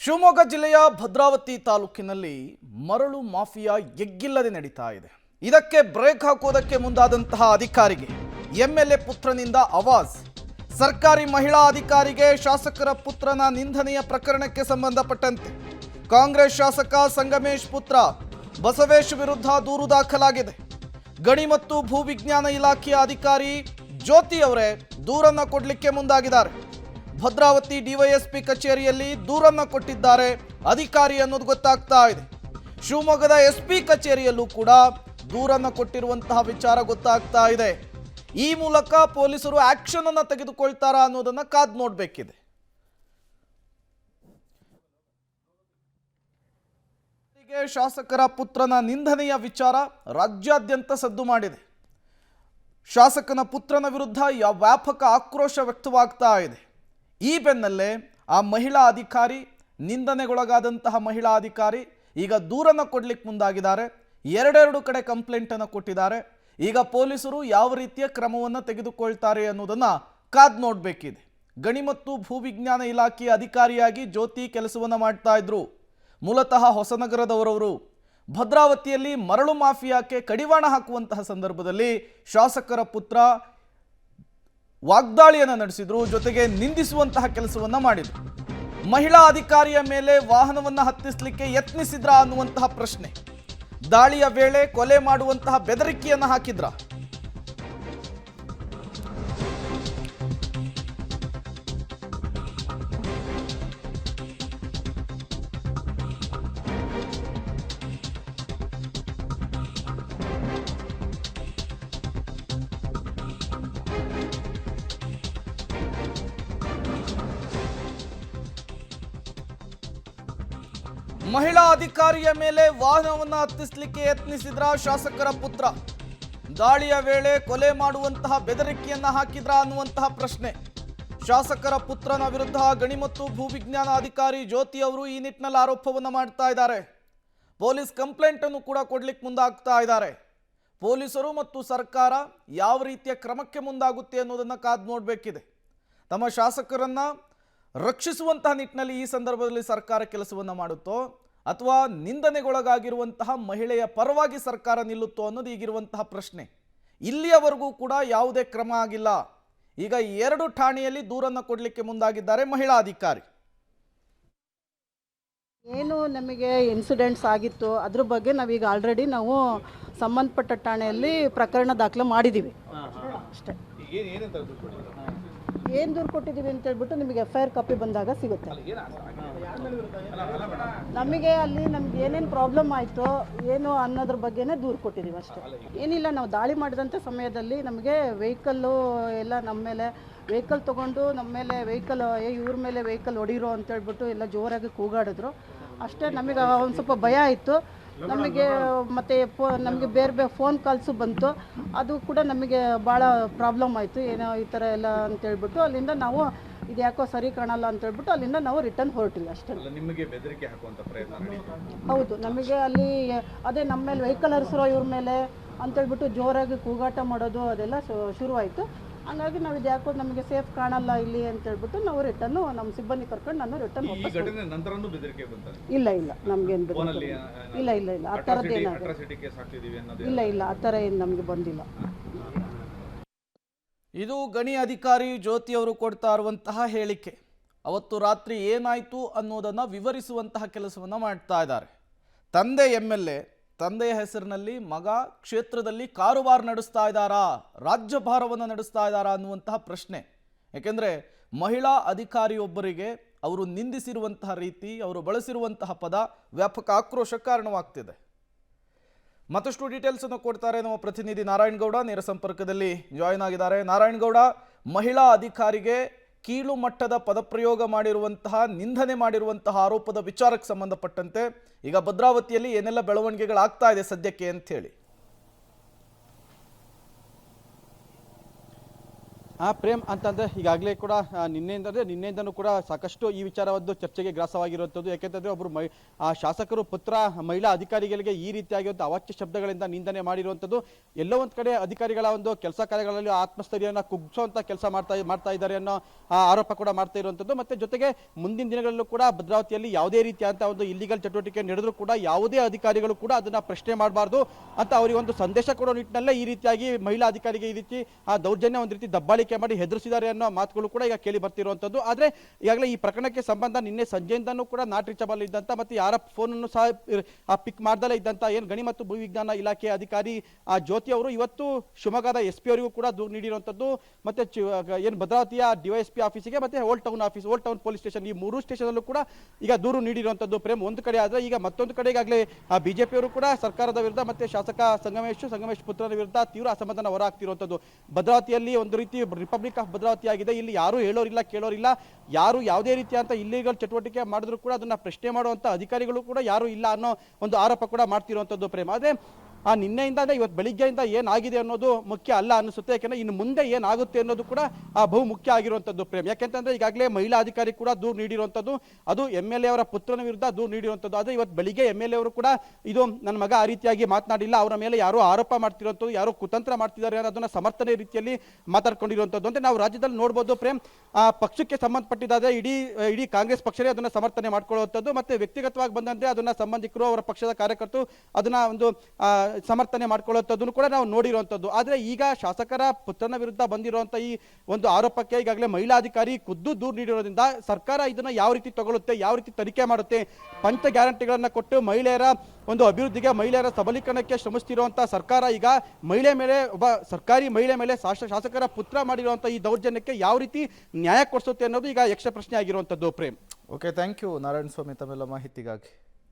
ಶಿವಮೊಗ್ಗ ಜಿಲ್ಲೆಯ ಭದ್ರಾವತಿ ತಾಲೂಕಿನಲ್ಲಿ ಮರಳು ಮಾಫಿಯಾ ಎಗ್ಗಿಲ್ಲದೆ ನಡೀತಾ ಇದೆ. ಇದಕ್ಕೆ ಬ್ರೇಕ್ ಹಾಕೋದಕ್ಕೆ ಮುಂದಾದಂತಹ ಅಧಿಕಾರಿಗೆ ಎಂಎಲ್ಎ ಪುತ್ರನಿಂದ ಆವಾಜ್. ಸರ್ಕಾರಿ ಮಹಿಳಾ ಅಧಿಕಾರಿಗೆ ಶಾಸಕರ ಪುತ್ರನ ನಿಂದನೆಯ ಪ್ರಕರಣಕ್ಕೆ ಸಂಬಂಧಪಟ್ಟಂತೆ ಕಾಂಗ್ರೆಸ್ ಶಾಸಕ ಸಂಗಮೇಶ್ ಪುತ್ರ ಬಸವೇಶ್ ವಿರುದ್ಧ ದೂರು ದಾಖಲಾಗಿದೆ. ಗಣಿ ಮತ್ತು ಭೂವಿಜ್ಞಾನ ಇಲಾಖೆಯ ಅಧಿಕಾರಿ ಜ್ಯೋತಿ ಅವರೇ ದೂರನ್ನ ಕೊಡಲಿಕ್ಕೆ ಮುಂದಾಗಿದ್ದಾರೆ. ಭದ್ರಾವತಿ ಡಿವೈಎಸ್ಪಿ ಕಚೇರಿಯಲ್ಲಿ ದೂರನ್ನ ಕೊಟ್ಟಿದ್ದಾರೆ ಅಧಿಕಾರಿ ಅನ್ನೋದು ಗೊತ್ತಾಗ್ತಾ ಇದೆ. ಶಿವಮೊಗ್ಗದ ಎಸ್ಪಿ ಕಚೇರಿಯಲ್ಲೂ ಕೂಡ ದೂರನ್ನ ಕೊಟ್ಟಿರುವಂತಹ ವಿಚಾರ ಗೊತ್ತಾಗ್ತಾ ಇದೆ. ಈ ಮೂಲಕ ಪೊಲೀಸರು ಆಕ್ಷನ್ ಅನ್ನು ತೆಗೆದುಕೊಳ್ತಾರಾ ಅನ್ನೋದನ್ನ ಕಾದ್ ನೋಡಬೇಕಿದೆ. ಶಾಸಕರ ಪುತ್ರನ ನಿಂದನೆಯ ವಿಚಾರ ರಾಜ್ಯಾದ್ಯಂತ ಸದ್ದು ಮಾಡಿದೆ. ಶಾಸಕನ ಪುತ್ರನ ವಿರುದ್ಧ ವ್ಯಾಪಕ ಆಕ್ರೋಶ ವ್ಯಕ್ತವಾಗ್ತಾ ಇದೆ. ಈ ಬೆನ್ನಲ್ಲೇ ಆ ಮಹಿಳಾ ಅಧಿಕಾರಿ, ನಿಂದನೆಗೊಳಗಾದಂತಹ ಮಹಿಳಾ ಅಧಿಕಾರಿ ಈಗ ದೂರನ್ನ ಕೊಡ್ಲಿಕ್ಕೆ ಮುಂದಾಗಿದ್ದಾರೆ. ಎರಡೆರಡು ಕಡೆ ಕಂಪ್ಲೇಂಟ್ ಅನ್ನು ಕೊಟ್ಟಿದ್ದಾರೆ. ಈಗ ಪೊಲೀಸರು ಯಾವ ರೀತಿಯ ಕ್ರಮವನ್ನು ತೆಗೆದುಕೊಳ್ತಾರೆ ಅನ್ನೋದನ್ನ ಕಾದ್ ನೋಡಬೇಕಿದೆ. ಗಣಿ ಮತ್ತು ಭೂವಿಜ್ಞಾನ ಇಲಾಖೆಯ ಅಧಿಕಾರಿಯಾಗಿ ಜ್ಯೋತಿ ಕೆಲಸವನ್ನು ಮಾಡ್ತಾ ಇದ್ರು. ಮೂಲತಃ ಹೊಸನಗರದವರವರು. ಭದ್ರಾವತಿಯಲ್ಲಿ ಮರಳು ಮಾಫಿಯಾಕ್ಕೆ ಕಡಿವಾಣ ಹಾಕುವಂತಹ ಸಂದರ್ಭದಲ್ಲಿ ಶಾಸಕರ ಪುತ್ರ ವಾಗ್ದಾಳಿಯನ್ನು ನಡೆಸಿದ್ರು, ಜೊತೆಗೆ ನಿಂದಿಸುವಂತಹ ಕೆಲಸವನ್ನ ಮಾಡಿದ್ರು. ಮಹಿಳಾ ಅಧಿಕಾರಿಯ ಮೇಲೆ ವಾಹನವನ್ನು ಹತ್ತಿಸಲಿಕ್ಕೆ ಯತ್ನಿಸಿದ್ರ ಅನ್ನುವಂತಹ ಪ್ರಶ್ನೆ. ದಾಳಿಯ ವೇಳೆ ಕೊಲೆ ಮಾಡುವಂತಹ ಬೆದರಿಕೆಯನ್ನು ಹಾಕಿದ್ರ. ಮಹಿಳಾ ಅಧಿಕಾರಿಯ ಮೇಲೆ ವಾಹನವನ್ನು ಹತ್ತಿಸಲಿಕ್ಕೆ ಯತ್ನಿಸಿದ್ರ ಶಾಸಕರ ಪುತ್ರ. ದಾಳಿಯ ವೇಳೆ ಕೊಲೆ ಮಾಡುವಂತಹ ಬೆದರಿಕೆಯನ್ನ ಹಾಕಿದ್ರ ಅನ್ನುವಂತಹ ಪ್ರಶ್ನೆ. ಶಾಸಕರ ಪುತ್ರನ ವಿರುದ್ಧ ಗಣಿ ಮತ್ತು ಭೂವಿಜ್ಞಾನ ಅಧಿಕಾರಿ ಜ್ಯೋತಿ ಅವರು ಈ ನಿಟ್ಟಿನಲ್ಲಿ ಆರೋಪವನ್ನು ಮಾಡ್ತಾ ಇದ್ದಾರೆ. ಪೊಲೀಸ್ ಕಂಪ್ಲೇಂಟ್ ಅನ್ನು ಕೂಡ ಕೊಡ್ಲಿಕ್ಕೆ ಮುಂದಾಗ್ತಾ ಇದ್ದಾರೆ. ಪೊಲೀಸರು ಮತ್ತು ಸರ್ಕಾರ ಯಾವ ರೀತಿಯ ಕ್ರಮಕ್ಕೆ ಮುಂದಾಗುತ್ತೆ ಅನ್ನೋದನ್ನ ಕಾದ್ ನೋಡಬೇಕಿದೆ. ತಮ್ಮ ಶಾಸಕರನ್ನ ರಕ್ಷಿಸುವಂತಹ ನಿಟ್ಟಿನಲ್ಲಿ ಈ ಸಂದರ್ಭದಲ್ಲಿ ಸರ್ಕಾರ ಕೆಲಸವನ್ನು ಮಾಡುತ್ತೋ ಅಥವಾ ನಿಂದನೆಗೊಳಗಾಗಿರುವಂತಹ ಮಹಿಳೆಯ ಪರವಾಗಿ ಸರ್ಕಾರ ನಿಲ್ಲುತ್ತೋ ಅನ್ನೋದು ಈಗಿರುವಂತಹ ಪ್ರಶ್ನೆ. ಇಲ್ಲಿಯವರೆಗೂ ಕೂಡ ಯಾವುದೇ ಕ್ರಮ ಆಗಿಲ್ಲ. ಈಗ ಎರಡು ಠಾಣೆಯಲ್ಲಿ ದೂರನ್ನು ಕೊಡಲಿಕ್ಕೆ ಮುಂದಾಗಿದ್ದಾರೆ ಮಹಿಳಾ ಅಧಿಕಾರಿ. ಏನು ನಮಗೆ ಇನ್ಸಿಡೆಂಟ್ಸ್ ಆಗಿತ್ತು ಅದ್ರ ಬಗ್ಗೆ ನಾವೀಗ ಆಲ್ರೆಡಿ ನಾವು ಸಂಬಂಧಪಟ್ಟ ಠಾಣೆಯಲ್ಲಿ ಪ್ರಕರಣ ದಾಖಲೆ ಮಾಡಿದ್ದೀವಿ ಅಷ್ಟೇ. ಏನು ದೂರು ಕೊಟ್ಟಿದ್ದೀವಿ ಅಂತ ಹೇಳ್ಬಿಟ್ಟು ನಿಮಗೆ FIR ಕಾಪಿ ಬಂದಾಗ ಸಿಗುತ್ತೆ. ನಮಗೆ ಅಲ್ಲಿ ನಮ್ಗೆ ಏನೇನು ಪ್ರಾಬ್ಲಮ್ ಆಯಿತು ಏನು ಅನ್ನೋದ್ರ ಬಗ್ಗೆನೇ ದೂರು ಕೊಟ್ಟಿದ್ದೀವಿ ಅಷ್ಟೇ. ಏನಿಲ್ಲ, ನಾವು ದಾಳಿ ಮಾಡಿದಂಥ ಸಮಯದಲ್ಲಿ ನಮಗೆ ವೆಹಿಕಲ್ಲು ಎಲ್ಲ ನಮ್ಮ ಮೇಲೆ ವೆಹಿಕಲ್ ತೊಗೊಂಡು ನಮ್ಮ ಮೇಲೆ ಇವ್ರ ಮೇಲೆ ವೆಹಿಕಲ್ ಹೊಡೀರೋ ಅಂತೇಳ್ಬಿಟ್ಟು ಎಲ್ಲ ಜೋರಾಗಿ ಕೂಗಾಡಿದ್ರು ಅಷ್ಟೇ. ನಮಗೆ ಒಂದು ಸ್ವಲ್ಪ ಭಯ ಆಯಿತು ನಮಗೆ. ಮತ್ತು ನಮಗೆ ಬೇರೆ ಫೋನ್ ಕಾಲ್ಸು ಬಂತು. ಅದು ಕೂಡ ನಮಗೆ ಭಾಳ ಪ್ರಾಬ್ಲಮ್ ಆಯಿತು. ಏನೋ ಈ ಥರ ಎಲ್ಲ ಅಂತೇಳ್ಬಿಟ್ಟು ಅಲ್ಲಿಂದ ನಾವು ಇದು ಯಾಕೋ ಸರಿ ಕಾಣಲ್ಲ ಅಂತೇಳ್ಬಿಟ್ಟು ಅಲ್ಲಿಂದ ನಾವು ರಿಟರ್ನ್ ಹೊರಟಿಲ್ಲ ಅಷ್ಟೇ. ನಿಮಗೆ ಬೆದರಿಕೆ ಹಾಕುವಂಥ ಪ್ರಯತ್ನ? ಹೌದು, ನಮಗೆ ಅಲ್ಲಿ ಅದೇ ನಮ್ಮ ಮೇಲೆ ವೆಹಿಕಲ್ ಹರಿಸಿರೋ ಇವ್ರ ಮೇಲೆ ಅಂತೇಳ್ಬಿಟ್ಟು ಜೋರಾಗಿ ಕೂಗಾಟ ಮಾಡೋದು ಅದೆಲ್ಲ ಶುರುವಾಯಿತು. ಹಂಗಾಗಿ ನಾವು ಇದು ಯಾಕೋ ನಮಗೆ ಸೇಫ್ ಕಾಣಲ್ಲ ಇಲ್ಲಿ ಅಂತೇಳ್ಬಿಟ್ಟು ನಾವು ರಿಟರ್ನು ನಮ್ಮ ಸಿಬ್ಬಂದಿ ಕರ್ಕೊಂಡು ನಾನು ರಿಟರ್ನ್ ವಾಪಸ್. ಇಲ್ಲ ನಮಗೇನು ಬೆದರಿಕೆ ಇಲ್ಲ ಆ ಥರದ್ದೇನಾದ್ರು ಇಲ್ಲ ಆ ಥರ ಏನು ನಮಗೆ ಬಂದಿಲ್ಲ. ಇದು ಗಣಿ ಅಧಿಕಾರಿ ಜ್ಯೋತಿ ಅವರು ಕೊಡ್ತಾ ಇರುವಂತಹ ಹೇಳಿಕೆ. ಅವತ್ತು ರಾತ್ರಿ ಏನಾಯಿತು ಅನ್ನೋದನ್ನು ವಿವರಿಸುವಂತಹ ಕೆಲಸವನ್ನು ಮಾಡ್ತಾ ಇದ್ದಾರೆ. ತಂದೆ MLA, ತಂದೆಯ ಹೆಸರಿನಲ್ಲಿ ಮಗ ಕ್ಷೇತ್ರದಲ್ಲಿ ಕಾರುಬಾರ್ ನಡೆಸ್ತಾ ಇದ್ದಾರಾ, ರಾಜ್ಯಭಾರವನ್ನು ನಡೆಸ್ತಾ ಇದ್ದಾರಾ ಅನ್ನುವಂತಹ ಪ್ರಶ್ನೆ. ಯಾಕೆಂದರೆ ಮಹಿಳಾ ಅಧಿಕಾರಿಯೊಬ್ಬರಿಗೆ ಅವರು ನಿಂದಿಸಿರುವಂತಹ ರೀತಿ, ಅವರು ಬಳಸಿರುವಂತಹ ಪದ ವ್ಯಾಪಕ ಆಕ್ರೋಶಕ್ಕೆ ಕಾರಣವಾಗ್ತಿದೆ. ಮತ್ತಷ್ಟು ಡೀಟೇಲ್ಸ್ ಅನ್ನು ಕೊಡ್ತಾರೆ ನಮ್ಮ ಪ್ರತಿನಿಧಿ ನಾರಾಯಣಗೌಡ, ನೇರ ಸಂಪರ್ಕದಲ್ಲಿ ಜಾಯಿನ್ ಆಗಿದ್ದಾರೆ. ನಾರಾಯಣಗೌಡ, ಮಹಿಳಾ ಅಧಿಕಾರಿಗೆ ಕೀಳು ಮಟ್ಟದ ಪದಪ್ರಯೋಗ ಮಾಡಿರುವಂತಹ, ನಿಂದನೆ ಮಾಡಿರುವಂತಹ ಆರೋಪದ ವಿಚಾರಕ್ಕೆ ಸಂಬಂಧಪಟ್ಟಂತೆ ಈಗ ಭದ್ರಾವತಿಯಲ್ಲಿ ಏನೆಲ್ಲ ಬೆಳವಣಿಗೆಗಳಾಗ್ತಾ ಇದೆ ಸದ್ಯಕ್ಕೆ ಅಂತ ಹೇಳಿ? ಪ್ರೇಮ್ ಅಂತಂದರೆ ಈಗಾಗಲೇ ಕೂಡ ನಿನ್ನೆಯಿಂದನೂ ಕೂಡ ಸಾಕಷ್ಟು ಈ ವಿಚಾರವನ್ನು ಚರ್ಚೆಗೆ ಗ್ರಾಸವಾಗಿರುವಂಥದ್ದು. ಯಾಕೆಂತಂದರೆ ಒಬ್ಬರು ಶಾಸಕರು ಪುತ್ರ ಮಹಿಳಾ ಅಧಿಕಾರಿಗಳಿಗೆ ಈ ರೀತಿಯಾಗಿರುವಂಥ ಅವಾಚ್ಯ ಶಬ್ದಗಳಿಂದ ನಿಂದನೆ ಮಾಡಿರುವಂಥದ್ದು ಎಲ್ಲೋ ಒಂದು ಕಡೆ ಅಧಿಕಾರಿಗಳ ಒಂದು ಕೆಲಸ ಕಾರ್ಯಗಳಲ್ಲಿ ಆತ್ಮಸ್ಥೈರ್ಯವನ್ನು ಕುಗ್ಗಿಸುವಂಥ ಕೆಲಸ ಮಾಡ್ತಾ ಇದ್ದಾರೆ ಅನ್ನೋ ಆರೋಪ ಕೂಡ ಮಾಡ್ತಾ ಇರುವಂಥದ್ದು. ಮತ್ತು ಜೊತೆಗೆ ಮುಂದಿನ ದಿನಗಳಲ್ಲೂ ಕೂಡ ಭದ್ರಾವತಿಯಲ್ಲಿ ಯಾವುದೇ ರೀತಿಯಾದಂಥ ಒಂದು ಇಲ್ಲಿಗಲ್ ಚಟುವಟಿಕೆ ನಡೆದರೂ ಕೂಡ ಯಾವುದೇ ಅಧಿಕಾರಿಗಳು ಕೂಡ ಅದನ್ನು ಪ್ರಶ್ನೆ ಮಾಡಬಾರ್ದು ಅಂತ ಅವರಿಗೆ ಒಂದು ಸಂದೇಶ ಕೊಡೋ ನಿಟ್ಟಿನಲ್ಲೇ ಈ ರೀತಿಯಾಗಿ ಮಹಿಳಾ ಅಧಿಕಾರಿಗೆ ಈ ರೀತಿ ದೌರ್ಜನ್ಯ ಒಂದು ರೀತಿ ದಬ್ಬಾಳಿಕೆ ಮಾಡಿ ಹೆದರಿಸಿದ್ದಾರೆ ಅನ್ನೋ ಮಾತುಗಳು ಕೂಡ ಈಗ ಕೇಳಿ ಬರ್ತಿರುವಂಥದ್ದು. ಆದರೆ ಈಗಾಗಲೇ ಈ ಪ್ರಕರಣಕ್ಕೆ ಸಂಬಂಧ ನಿನ್ನೆ ಸಂಜೆಯಿಂದನೂ ಕೂಡ ನಾಟ್ ರೀಚಬಲ್ ಇದ್ದಂಥ ಮತ್ತು ಯಾರ ಫೋನನ್ನು ಸಹ ಪಿಕ್ ಮಾಡ್ದಲೇ ಇದ್ದಂಥ ಏನು ಗಣಿ ಮತ್ತು ಭೂವಿಜ್ಞಾನ ಇಲಾಖೆ ಅಧಿಕಾರಿ ಜ್ಯೋತಿ ಅವರು ಇವತ್ತು ಶಿವಮೊಗ್ಗದ SP ಅವರಿಗೂ ಕೂಡ ದೂರು ನೀಡಿರುವಂಥದ್ದು. ಮತ್ತು ಏನು ಭದ್ರಾವತಿಯ DYSP ಆಫೀಸಿಗೆ ಮತ್ತು ಓಲ್ಡ್ ಟೌನ್ ಪೊಲೀಸ್ ಸ್ಟೇಷನ್ ಈ ಮೂರು ಸ್ಟೇಷನಲ್ಲೂ ಕೂಡ ಈಗ ದೂರು ನೀಡಿರುವಂಥದ್ದು. ಪ್ರೇಮ್ ಒಂದು ಕಡೆ ಆದರೆ ಈಗ ಮತ್ತೊಂದು ಕಡೆ ಈಗಾಗಲೇ BJP ಅವರು ಕೂಡ ಸರ್ಕಾರದ ವಿರುದ್ಧ ಮತ್ತು ಶಾಸಕ ಸಂಗಮೇಶ್ ಪುತ್ರನ ವಿರುದ್ಧ ತೀವ್ರ ಅಸಮಾಧಾನ ಹೊರಹಾಕ್ತಿರುವಂಥದ್ದು. ಭದ್ರಾವತಿಯಲ್ಲಿ ಒಂದು ರೀತಿ ರಿಪಬ್ಲಿಕ್ ಆಫ್ ಭದ್ರಾವತಿ ಆಗಿದೆ. ಇಲ್ಲಿ ಯಾರು ಹೇಳೋರಿಲ್ಲ ಕೇಳೋರಿಲ್ಲ. ಯಾರು ಯಾವುದೇ ರೀತಿಯಂತ ಇಲ್ಲಿಗಲ್ ಚಟುವಟಿಕೆ ಮಾಡಿದ್ರು ಕೂಡ ಅದನ್ನ ಪ್ರಶ್ನೆ ಮಾಡುವಂಥ ಅಧಿಕಾರಿಗಳು ಕೂಡ ಯಾರು ಇಲ್ಲ ಅನ್ನೋ ಒಂದು ಆರೋಪ ಕೂಡ ಮಾಡ್ತಿರುವಂಥದ್ದು. ಪ್ರೇಮ್ ಅದೇ ನಿನ್ನೆಯಿಂದ ಇವತ್ತು ಬೆಳಿಗ್ಗೆಯಿಂದ ಏನಾಗಿದೆ ಅನ್ನೋದು ಮುಖ್ಯ ಅಲ್ಲ ಅನಿಸುತ್ತೆ. ಯಾಕೆಂದರೆ ಇನ್ನು ಮುಂದೆ ಏನಾಗುತ್ತೆ ಅನ್ನೋದು ಕೂಡ ಬಹು ಮುಖ್ಯ ಆಗಿರುವಂಥದ್ದು ಪ್ರೇಮ್. ಯಾಕೆಂತಂದರೆ ಈಗಾಗಲೇ ಮಹಿಳಾ ಅಧಿಕಾರಿ ಕೂಡ ದೂರು ನೀಡಿರುವಂಥದ್ದು, ಅದು MLA ಅವರ ಪುತ್ರನ ವಿರುದ್ಧ ದೂರು ನೀಡಿರುವಂಥದ್ದು. ಆದರೆ ಇವತ್ತು ಬೆಳಿಗ್ಗೆ MLA ಅವರು ಕೂಡ ಇದು ನನ್ನ ಮಗ ಆ ರೀತಿಯಾಗಿ ಮಾತನಾಡಿಲ್ಲ, ಅವರ ಮೇಲೆ ಯಾರೋ ಆರೋಪ ಮಾಡ್ತಿರುವಂಥದ್ದು, ಯಾರೋ ಕುತಂತ್ರ ಮಾಡ್ತಿದ್ದಾರೆ ಅನ್ನೋದನ್ನ ಸಮರ್ಥನೆ ರೀತಿಯಲ್ಲಿ ಮಾತಾಡ್ಕೊಂಡಿರುವಂಥದ್ದು. ಅಂದರೆ ನಾವು ರಾಜ್ಯದಲ್ಲಿ ನೋಡ್ಬೋದು ಪ್ರೇಮ್, ಪಕ್ಷಕ್ಕೆ ಸಂಬಂಧಪಟ್ಟಿದ್ದಾದರೆ ಇಡೀ ಕಾಂಗ್ರೆಸ್ ಪಕ್ಷವೇ ಅದನ್ನು ಸಮರ್ಥನೆ ಮಾಡ್ಕೊಳ್ಳುವಂಥದ್ದು, ಮತ್ತು ವ್ಯಕ್ತಿಗತವಾಗಿ ಬಂದಂತೆ ಅದನ್ನು ಸಂಬಂಧಿಕರು ಅವರ ಪಕ್ಷದ ಕಾರ್ಯಕರ್ತರು ಅದನ್ನ ಒಂದು ಸಮರ್ಥನೆ ಮಾಡ್ಕೊಳ್ಳುವಂಥದ್ದನ್ನು ಕೂಡ ನಾವು ನೋಡಿರುವಂಥದ್ದು. ಆದರೆ ಈಗ ಶಾಸಕರ ಪುತ್ರನ ವಿರುದ್ಧ ಬಂದಿರುವಂಥ ಈ ಒಂದು ಆರೋಪಕ್ಕೆ ಈಗಾಗಲೇ ಮಹಿಳಾ ಅಧಿಕಾರಿ ಖುದ್ದು ದೂರು ನೀಡಿರೋದ್ರಿಂದ ಸರ್ಕಾರ ಇದನ್ನು ಯಾವ ರೀತಿ ತಗೊಳ್ಳುತ್ತೆ, ಯಾವ ರೀತಿ ತನಿಖೆ ಮಾಡುತ್ತೆ, ಪಂಚ ಗ್ಯಾರಂಟಿಗಳನ್ನು ಕೊಟ್ಟು ಮಹಿಳೆಯರ ಒಂದು ಅಭಿವೃದ್ಧಿಗೆ, ಮಹಿಳೆಯರ ಸಬಲೀಕರಣಕ್ಕೆ ಶ್ರಮಿಸ್ತಿರುವಂಥ ಸರ್ಕಾರ ಈಗ ಮಹಿಳೆ ಮೇಲೆ, ಒಬ್ಬ ಸರ್ಕಾರಿ ಮಹಿಳೆ ಮೇಲೆ ಶಾಸಕರ ಪುತ್ರ ಮಾಡಿರುವಂಥ ಈ ದೌರ್ಜನ್ಯಕ್ಕೆ ಯಾವ ರೀತಿ ನ್ಯಾಯ ಕೊಡಿಸುತ್ತೆ ಅನ್ನೋದು ಈಗ ಯಕ್ಷ ಪ್ರಶ್ನೆ ಆಗಿರುವಂಥದ್ದು Prem. Okay, thank you Narayana Swamy ತಮ್ಮೆಲ್ಲ ಮಾಹಿತಿಗಾಗಿ.